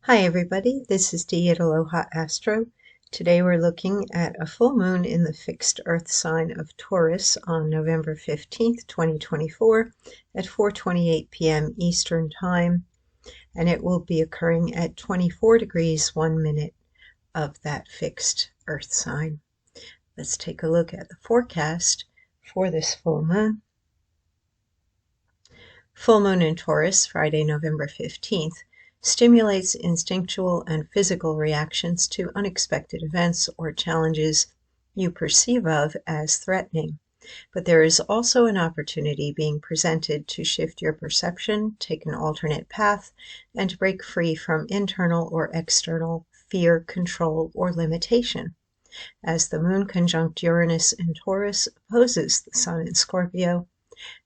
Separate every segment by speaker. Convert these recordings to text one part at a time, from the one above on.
Speaker 1: Hi everybody, this is Dee at Aloha Astro. Today we're looking at a full moon in the fixed earth sign of Taurus on November 15th, 2024 at 4:28 p.m. Eastern Time, and it will be occurring at 24 degrees 1 minute of that fixed earth sign. Let's take a look at the forecast for this full moon. Full moon in Taurus, Friday, November 15th, stimulates instinctual and physical reactions to unexpected events or challenges you perceive of as threatening. But there is also an opportunity being presented to shift your perception, take an alternate path, and break free from internal or external fear, control, or limitation. As the moon conjunct Uranus in Taurus opposes the sun in Scorpio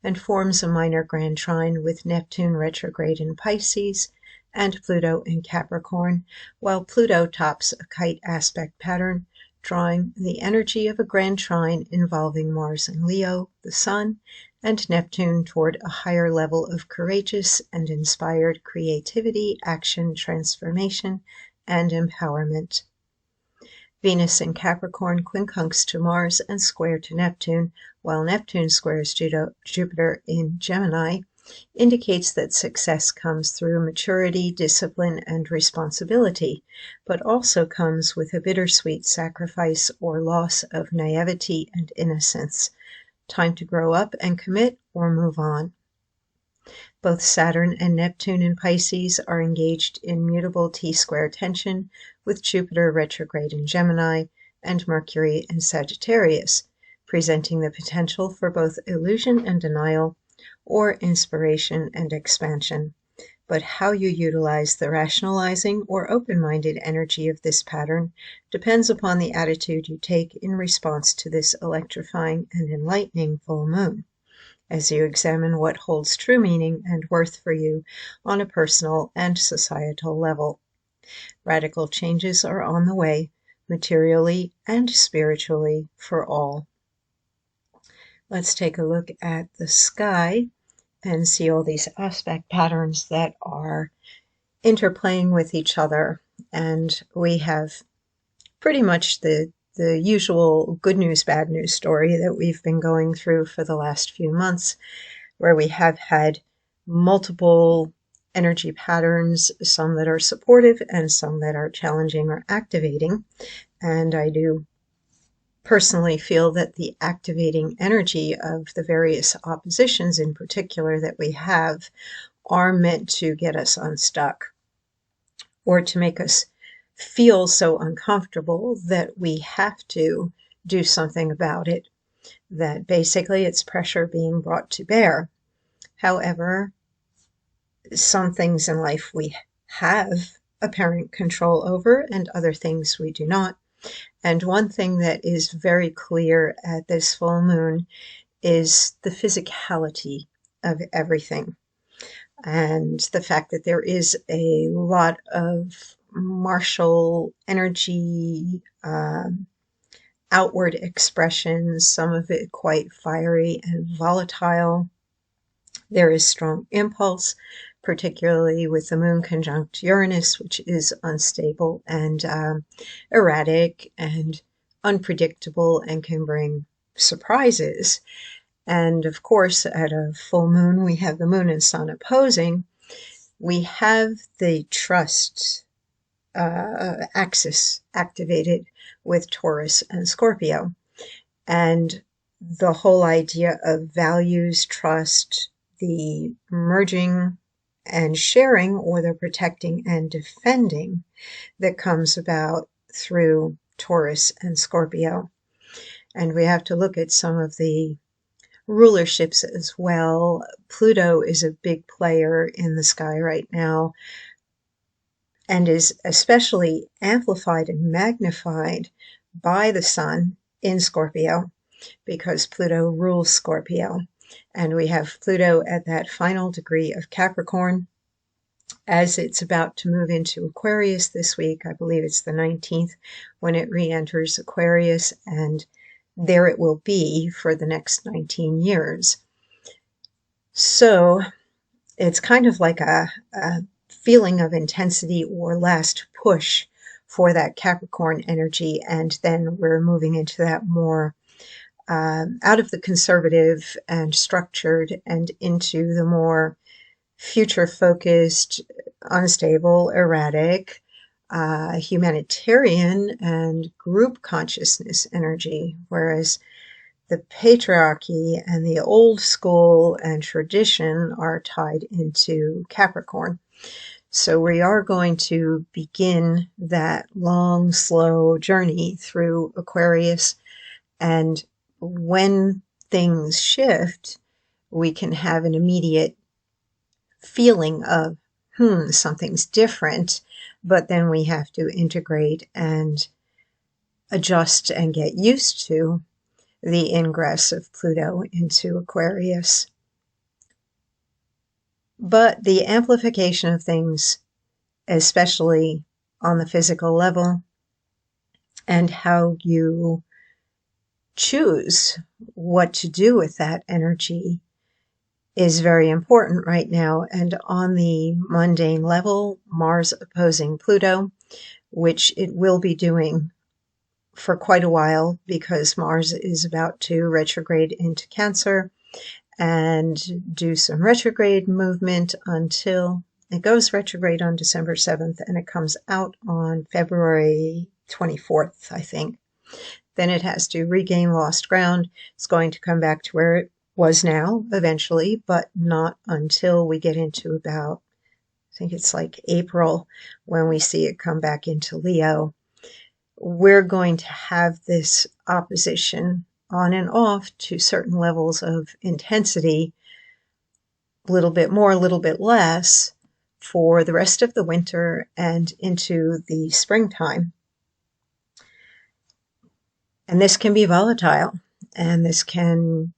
Speaker 1: and forms a minor grand trine with Neptune retrograde in Pisces and Pluto in Capricorn, while Pluto tops a kite aspect pattern, drawing the energy of a grand trine involving Mars and Leo, the Sun, and Neptune toward a higher level of courageous and inspired creativity, action, transformation, and empowerment. Venus in Capricorn quincunx to Mars and square to Neptune, while Neptune squares Jupiter in Gemini, indicates that success comes through maturity, discipline, and responsibility, but also comes with a bittersweet sacrifice or loss of naivety and innocence. Time to grow up and commit or move on. Both Saturn and Neptune in Pisces are engaged in mutable T-square tension with Jupiter retrograde in Gemini and Mercury in Sagittarius, presenting the potential for both illusion and denial, or inspiration and expansion. But how you utilize the rationalizing or open-minded energy of this pattern depends upon the attitude you take in response to this electrifying and enlightening full moon, as you examine what holds true meaning and worth for you on a personal and societal level. Radical changes are on the way, materially and spiritually, for all. Let's take a look at the sky and see all these aspect patterns that are interplaying with each other. And we have pretty much the usual good news, bad news story that we've been going through for the last few months, where we have had multiple energy patterns, some that are supportive and some that are challenging or activating. And I do personally feel that the activating energy of the various oppositions in particular that we have are meant to get us unstuck or to make us feel so uncomfortable that we have to do something about it, that basically it's pressure being brought to bear. However, some things in life we have apparent control over and other things we do not. And one thing that is very clear at this full moon is the physicality of everything, and the fact that there is a lot of martial energy, outward expressions, some of it quite fiery and volatile. There is strong impulse, particularly with the moon conjunct Uranus, which is unstable and erratic and unpredictable and can bring surprises. And of course, at a full moon, we have the moon and sun opposing. We have the trust axis activated with Taurus and Scorpio. And the whole idea of values, trust, the merging and sharing, or the protecting and defending that comes about through Taurus and Scorpio. And we have to look at some of the rulerships as well. Pluto is a big player in the sky right now and is especially amplified and magnified by the sun in Scorpio, because Pluto rules Scorpio. And we have Pluto at that final degree of Capricorn as it's about to move into Aquarius this week. I believe it's the 19th when it re-enters Aquarius, and there it will be for the next 19 years. So it's kind of like a feeling of intensity or last push for that Capricorn energy, and then we're moving into that more out of the conservative and structured and into the more future-focused, unstable, erratic, humanitarian, and group consciousness energy, whereas the patriarchy and the old school and tradition are tied into Capricorn. So we are going to begin that long, slow journey through Aquarius, and when things shift, we can have an immediate feeling of, something's different, but then we have to integrate and adjust and get used to the ingress of Pluto into Aquarius. But the amplification of things, especially on the physical level, and how you choose what to do with that energy is very important right now. And on the mundane level, Mars opposing Pluto, which it will be doing for quite a while because Mars is about to retrograde into Cancer and do some retrograde movement until it goes retrograde on December 7th and it comes out on February 24th, I think. Then it has to regain lost ground. It's going to come back to where it was now eventually, but not until we get into about, I think it's like April, when we see it come back into Leo. We're going to have this opposition on and off to certain levels of intensity, a little bit more, a little bit less, for the rest of the winter and into the springtime. And this can be volatile, and this can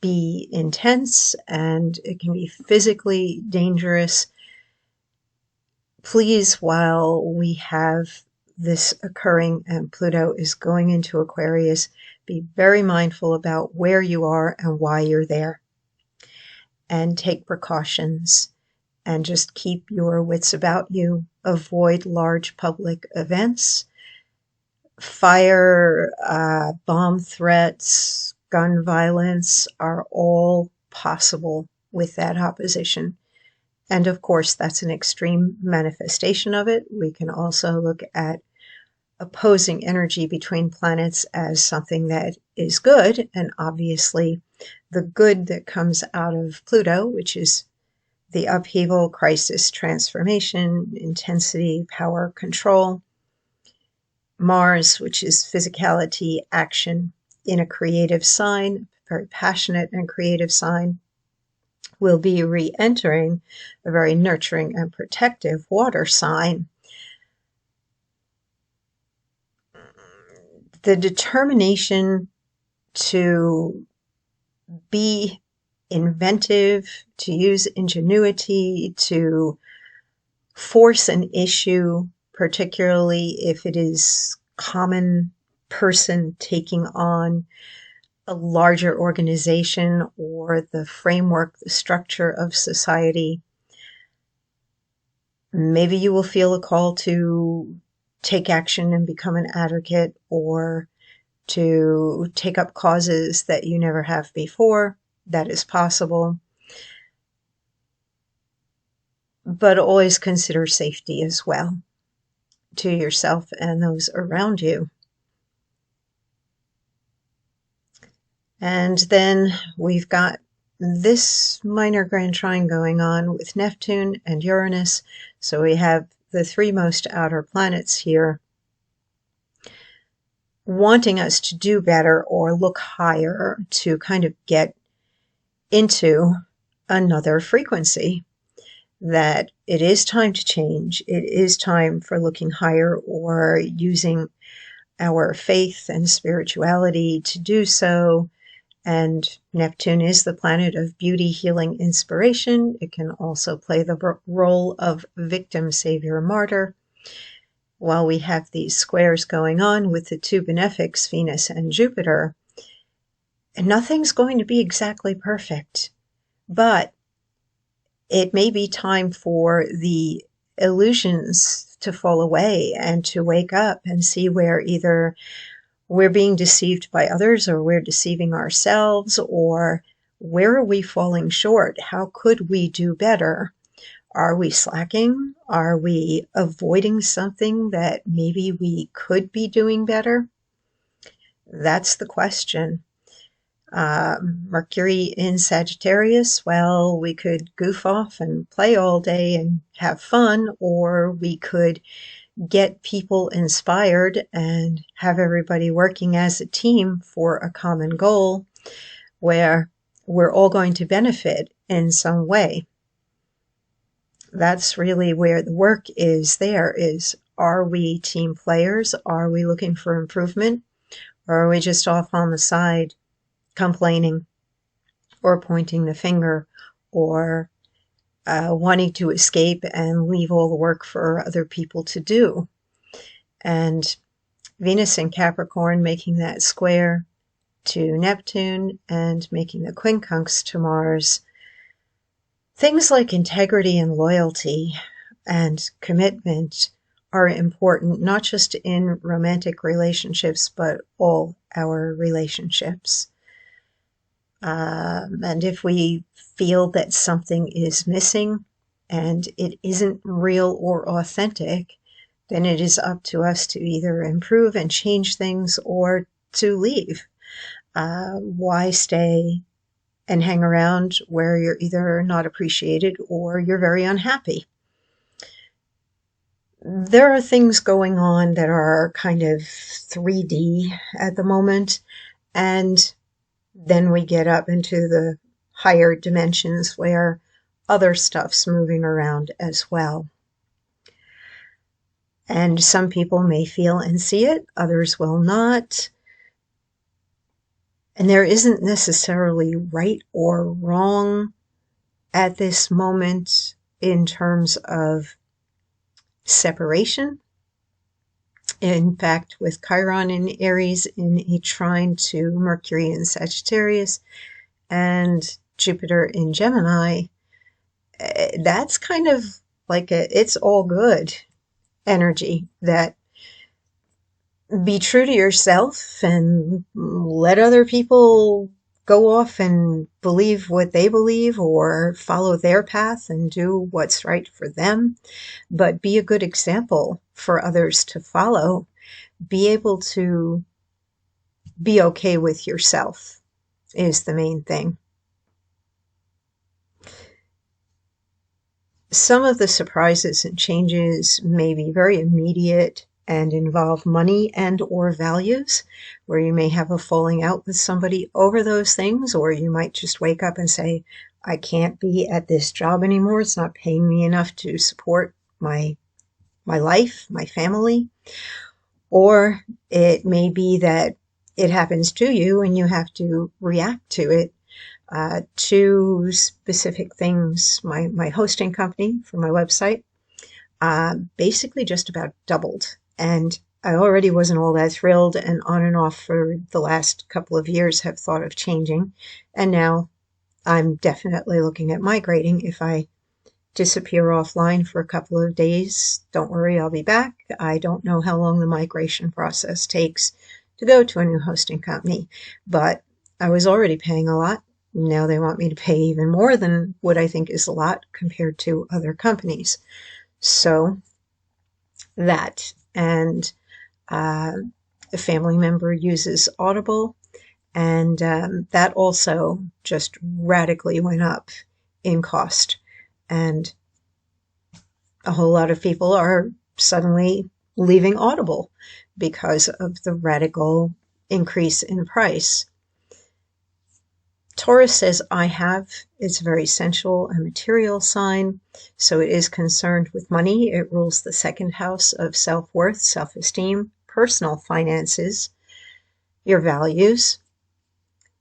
Speaker 1: be intense, and it can be physically dangerous. Please, while we have this occurring and Pluto is going into Aquarius, be very mindful about where you are and why you're there, and take precautions and just keep your wits about you. Avoid large public events. Fire, bomb threats, gun violence are all possible with that opposition. And of course, that's an extreme manifestation of it. We can also look at opposing energy between planets as something that is good, and obviously the good that comes out of Pluto, which is the upheaval, crisis, transformation, intensity, power, control. Mars, which is physicality, action in a creative sign, very passionate and creative sign, will be re-entering a very nurturing and protective water sign. The determination to be inventive, to use ingenuity, to force an issue, particularly if it is common person taking on a larger organization or the framework, the structure of society. Maybe you will feel a call to take action and become an advocate, or to take up causes that you never have before. That is possible. But always consider safety as well, to yourself and those around you. And then we've got this minor grand trine going on with Neptune and Uranus. So we have the three most outer planets here wanting us to do better or look higher, to kind of get into another frequency, that it is time to change. It is time for looking higher or using our faith and spirituality to do so. And Neptune is the planet of beauty, healing, inspiration. It can also play the role of victim, savior, martyr. While we have these squares going on with the two benefics, Venus and Jupiter, and nothing's going to be exactly perfect, but It may be time for the illusions to fall away and to wake up and see where either we're being deceived by others or we're deceiving ourselves, or where are we falling short? How could we do better? Are we slacking? Are we avoiding something that maybe we could be doing better? That's the question. Mercury in Sagittarius, well, we could goof off and play all day and have fun, or we could get people inspired and have everybody working as a team for a common goal where we're all going to benefit in some way. That's really where the work is there, is, are we team players? Are we looking for improvement? Or are we just off on the side complaining or pointing the finger or wanting to escape and leave all the work for other people to do? And Venus in Capricorn making that square to Neptune and making the quincunx to Mars. Things like integrity and loyalty and commitment are important, not just in romantic relationships, but all our relationships. And if we feel that something is missing and it isn't real or authentic, then it is up to us to either improve and change things or to leave. Why stay and hang around where you're either not appreciated or you're very unhappy? There are things going on that are kind of 3D at the moment, and then we get up into the higher dimensions where other stuff's moving around as well. And some people may feel and see it, others will not. And there isn't necessarily right or wrong at this moment in terms of separation. In fact, with Chiron in Aries in a trine to Mercury in Sagittarius and Jupiter in Gemini, that's kind of like it's all good energy, that be true to yourself and let other people go off and believe what they believe or follow their path and do what's right for them, but be a good example for others to follow. Be able to be okay with yourself is the main thing. Some of the surprises and changes may be very immediate and involve money and or values, where you may have a falling out with somebody over those things, or you might just wake up and say, I can't be at this job anymore. It's not paying me enough to support my life, my family. Or it may be that it happens to you and you have to react to it. Two specific things. My hosting company for my website basically just about doubled. And I already wasn't all that thrilled, and on and off for the last couple of years have thought of changing. And now I'm definitely looking at migrating. If I disappear offline for a couple of days, don't worry, I'll be back. I don't know how long the migration process takes to go to a new hosting company, but I was already paying a lot. Now they want me to pay even more than what I think is a lot compared to other companies. So that, and a family member uses Audible, and that also just radically went up in cost. And a whole lot of people are suddenly leaving Audible because of the radical increase in price. Taurus says, I have. It's a very sensual and material sign, so it is concerned with money. It rules the second house of self-worth, self-esteem, personal finances, your values.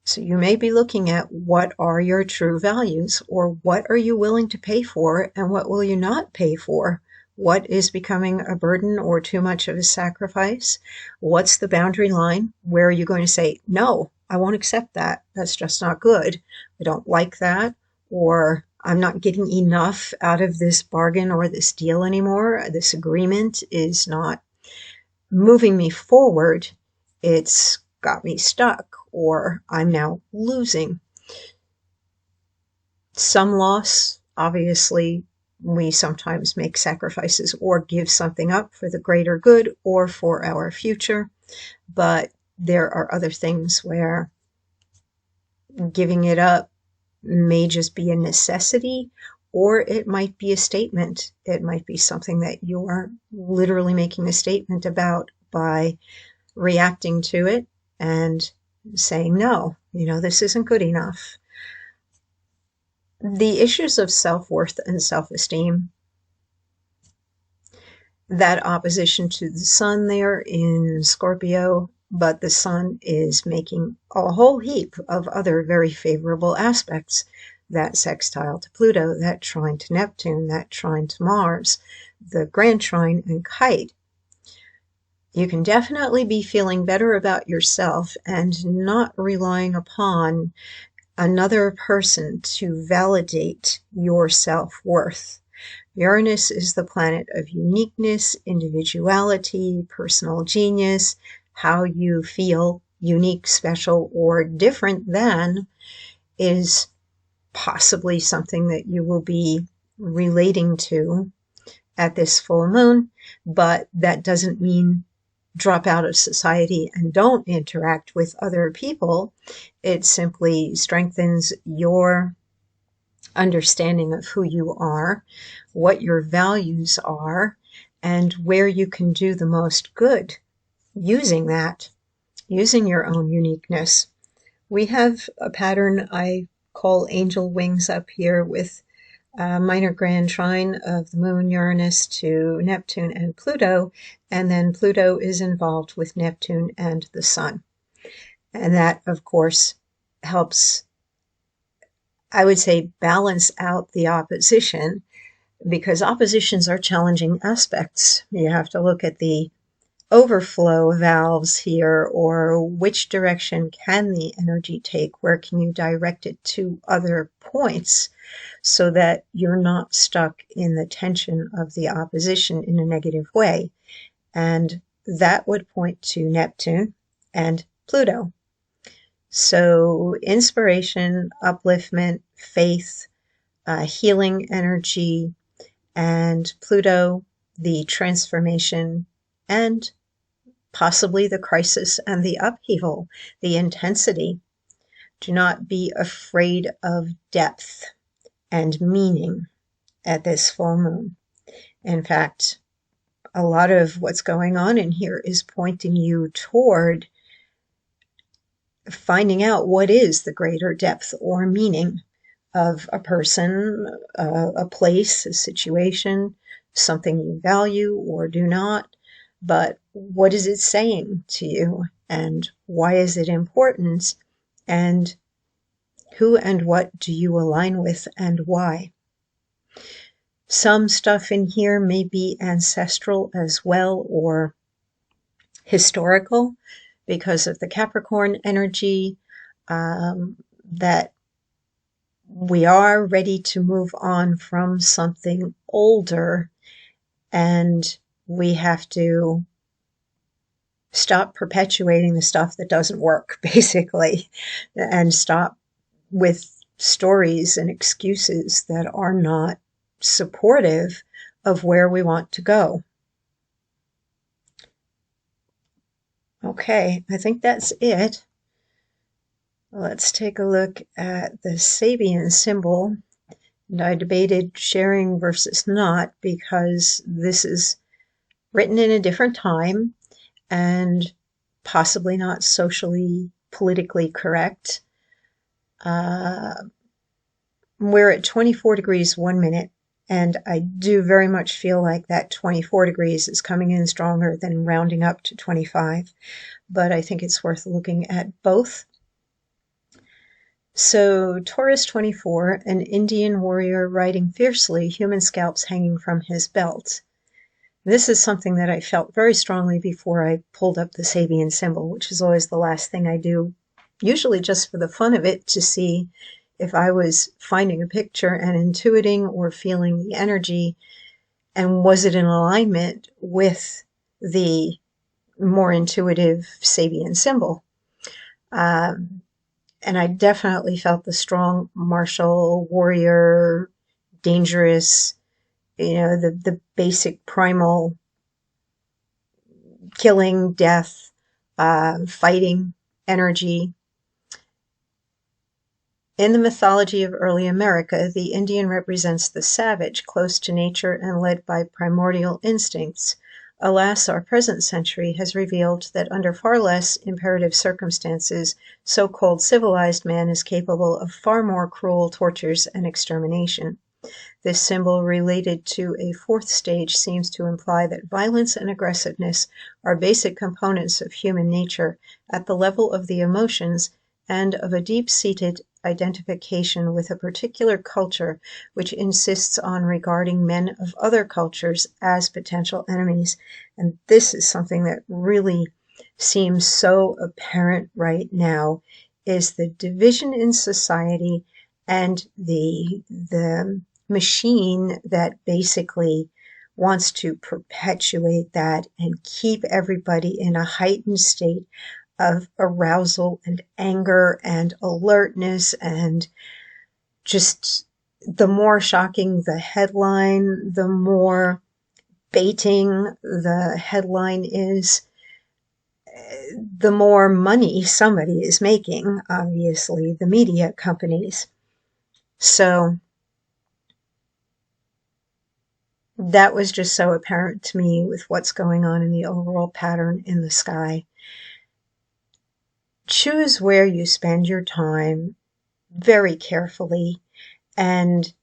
Speaker 1: So you may be looking at what are your true values, or what are you willing to pay for and what will you not pay for? What is becoming a burden or too much of a sacrifice? What's the boundary line? Where are you going to say, no, I won't accept that. That's just not good. I don't like that. Or I'm not getting enough out of this bargain or this deal anymore. This agreement is not moving me forward. It's got me stuck, or I'm now losing. Some loss, obviously, we sometimes make sacrifices or give something up for the greater good or for our future. But there are other things where giving it up may just be a necessity, or it might be a statement. It might be something that you're literally making a statement about by reacting to it and saying, no, this isn't good enough. The issues of self-worth and self-esteem, that opposition to the sun there in Scorpio, but the sun is making a whole heap of other very favorable aspects. That sextile to Pluto, that trine to Neptune, that trine to Mars, the grand trine and kite. You can definitely be feeling better about yourself and not relying upon another person to validate your self-worth. Uranus is the planet of uniqueness, individuality, personal genius, how you feel unique, special, or different than is possibly something that you will be relating to at this full moon, but that doesn't mean drop out of society and don't interact with other people. It simply strengthens your understanding of who you are, what your values are, and where you can do the most good using that, using your own uniqueness. We have a pattern I call angel wings up here with a minor grand trine of the moon, Uranus to Neptune and Pluto, and then Pluto is involved with Neptune and the sun. And that, of course, helps, I would say, balance out the opposition, because oppositions are challenging aspects. You have to look at the overflow valves here, or which direction can the energy take? Where can you direct it to other points so that you're not stuck in the tension of the opposition in a negative way? And that would point to Neptune and Pluto. So inspiration, upliftment, faith, healing energy, and Pluto, the transformation, and possibly the crisis and the upheaval, the intensity. Do not be afraid of depth and meaning at this full moon. In fact, a lot of what's going on in here is pointing you toward finding out what is the greater depth or meaning of a person, a place, a situation, something you value or do not. But what is it saying to you, and why is it important, and who and what do you align with and why? Some stuff in here may be ancestral as well, or historical, because of the Capricorn energy, that we are ready to move on from something older, and we have to stop perpetuating the stuff that doesn't work, basically, and stop with stories and excuses that are not supportive of where we want to go. Okay, I think that's it. Let's take a look at the Sabian symbol. And I debated sharing versus not, because this is written in a different time and possibly not socially, politically correct. We're at 24 degrees 1 minute, and I do very much feel like that 24 degrees is coming in stronger than rounding up to 25, but I think it's worth looking at both. So Taurus 24, an Indian warrior riding fiercely, human scalps hanging from his belt. This is something that I felt very strongly before I pulled up the Sabian symbol, which is always the last thing I do, usually just for the fun of it, to see if I was finding a picture and intuiting or feeling the energy, and was it in alignment with the more intuitive Sabian symbol? And I definitely felt the strong martial warrior, dangerous, the basic primal killing, death, fighting energy. In the mythology of early America, the Indian represents the savage, close to nature and led by primordial instincts. Alas, our present century has revealed that under far less imperative circumstances, so-called civilized man is capable of far more cruel tortures and extermination. This symbol related to a fourth stage seems to imply that violence and aggressiveness are basic components of human nature at the level of the emotions and of a deep-seated identification with a particular culture which insists on regarding men of other cultures as potential enemies. And this is something that really seems so apparent right now, is the division in society and the machine that basically wants to perpetuate that and keep everybody in a heightened state of arousal and anger and alertness. And just the more shocking the headline, the more baiting the headline is, the more money somebody is making, obviously, the media companies. So that was just so apparent to me with what's going on in the overall pattern in the sky. Choose where you spend your time very carefully, and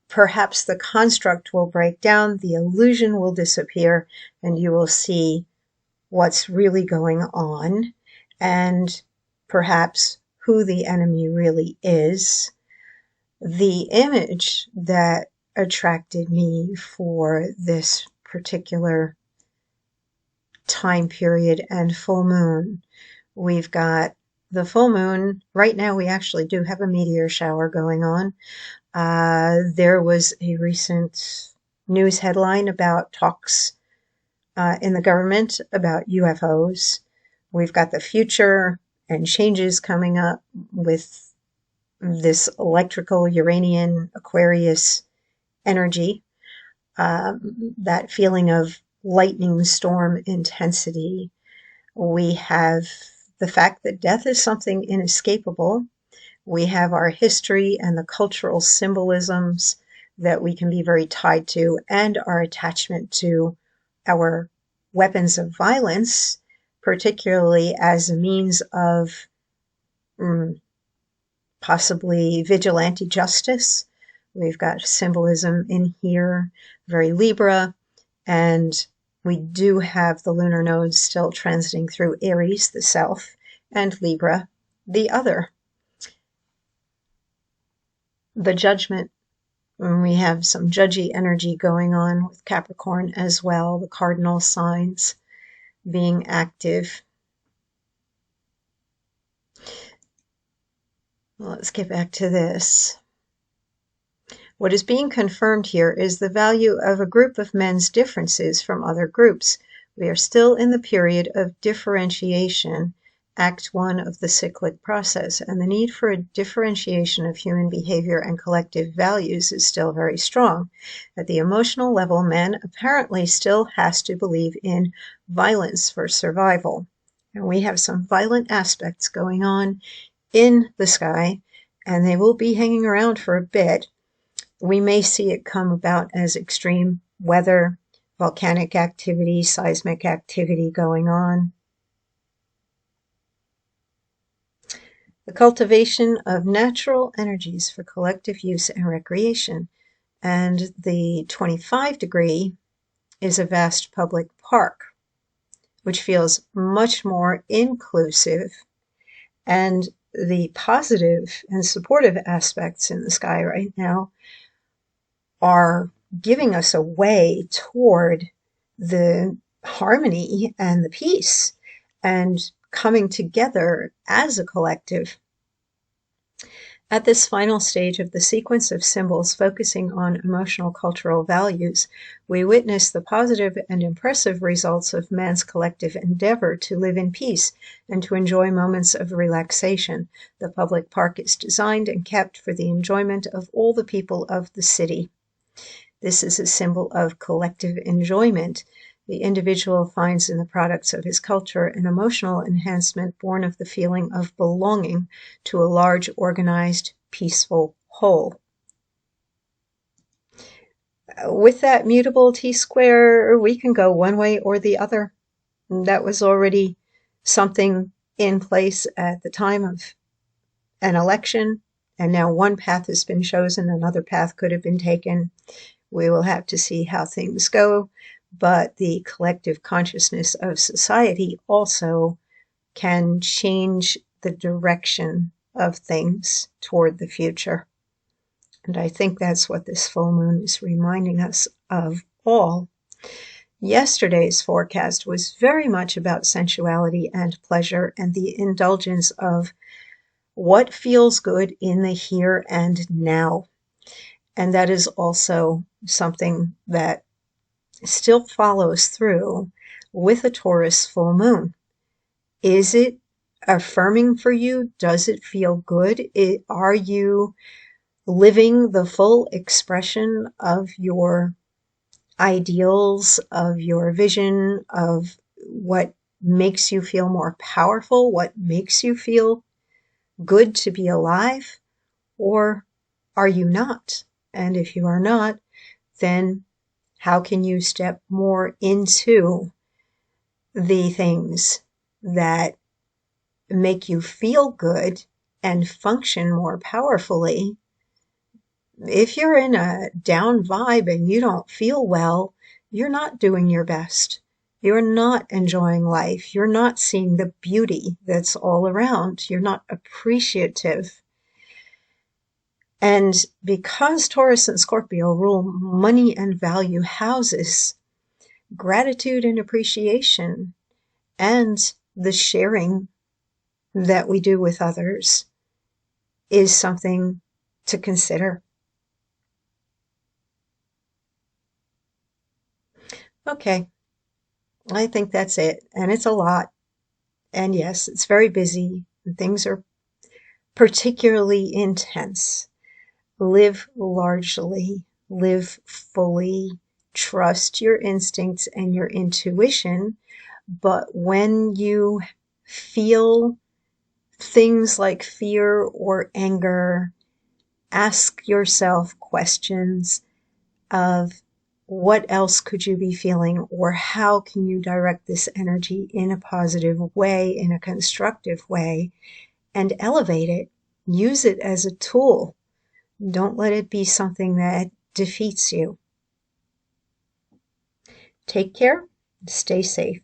Speaker 1: perhaps the construct will break down, the illusion will disappear, and you will see what's really going on, and perhaps who the enemy really is. The image that attracted me for this particular time period and full moon, we've got the full moon. Right now we actually do have a meteor shower going on. There was a recent news headline about talks in the government about UFOs. We've got the future and changes coming up with this electrical Uranian Aquarius energy, that feeling of lightning storm intensity. We have the fact that death is something inescapable. We have our history and the cultural symbolisms that we can be very tied to, and our attachment to our weapons of violence, particularly as a means of possibly vigilante justice. We've got symbolism in here, very Libra, and we do have the lunar nodes still transiting through Aries, the south, and Libra, the other. The judgment, we have some judgy energy going on with Capricorn as well, the cardinal signs being active. Well, let's get back to this. What is being confirmed here is the value of a group of men's differences from other groups. We are still in the period of differentiation, Act 1 of the cyclic process, and the need for a differentiation of human behavior and collective values is still very strong. At the emotional level, man apparently still has to believe in violence for survival. And we have some violent aspects going on in the sky, and they will be hanging around for a bit. We may see it come about as extreme weather, volcanic activity, seismic activity going on. The cultivation of natural energies for collective use and recreation. And the 25 degree is a vast public park, which feels much more inclusive, and the positive and supportive aspects in the sky right now are giving us a way toward the harmony and the peace and coming together as a collective. At this final stage of the sequence of symbols focusing on emotional cultural values, we witness the positive and impressive results of man's collective endeavor to live in peace and to enjoy moments of relaxation. The public park is designed and kept for the enjoyment of all the people of the city. This is a symbol of collective enjoyment. The individual finds in the products of his culture an emotional enhancement born of the feeling of belonging to a large, organized, peaceful whole. With that mutable T-square, we can go one way or the other. That was already something in place at the time of an election, and now one path has been chosen, another path could have been taken. We will have to see how things go. But the collective consciousness of society also can change the direction of things toward the future. And I think that's what this full moon is reminding us of all. Yesterday's forecast was very much about sensuality and pleasure and the indulgence of what feels good in the here and now. And that is also something that still follows through with a Taurus full moon. Is it affirming for you? Does it feel good? Are you living the full expression of your ideals, of your vision, of what makes you feel more powerful, what makes you feel good to be alive? Or are you not? And if you are not, then how can you step more into the things that make you feel good and function more powerfully? If you're in a down vibe and you don't feel well, you're not doing your best. You're not enjoying life. You're not seeing the beauty that's all around. You're not appreciative. And because Taurus and Scorpio rule money and value houses, gratitude and appreciation and the sharing that we do with others is something to consider. Okay, I think that's it. And it's a lot. And yes, it's very busy. And things are particularly intense. Live largely, live fully, trust your instincts and your intuition. But when you feel things like fear or anger, ask yourself questions of what else could you be feeling, or how can you direct this energy in a positive way, in a constructive way, and elevate it. Use it as a tool. Don't let it be something that defeats you. Take care. Stay safe.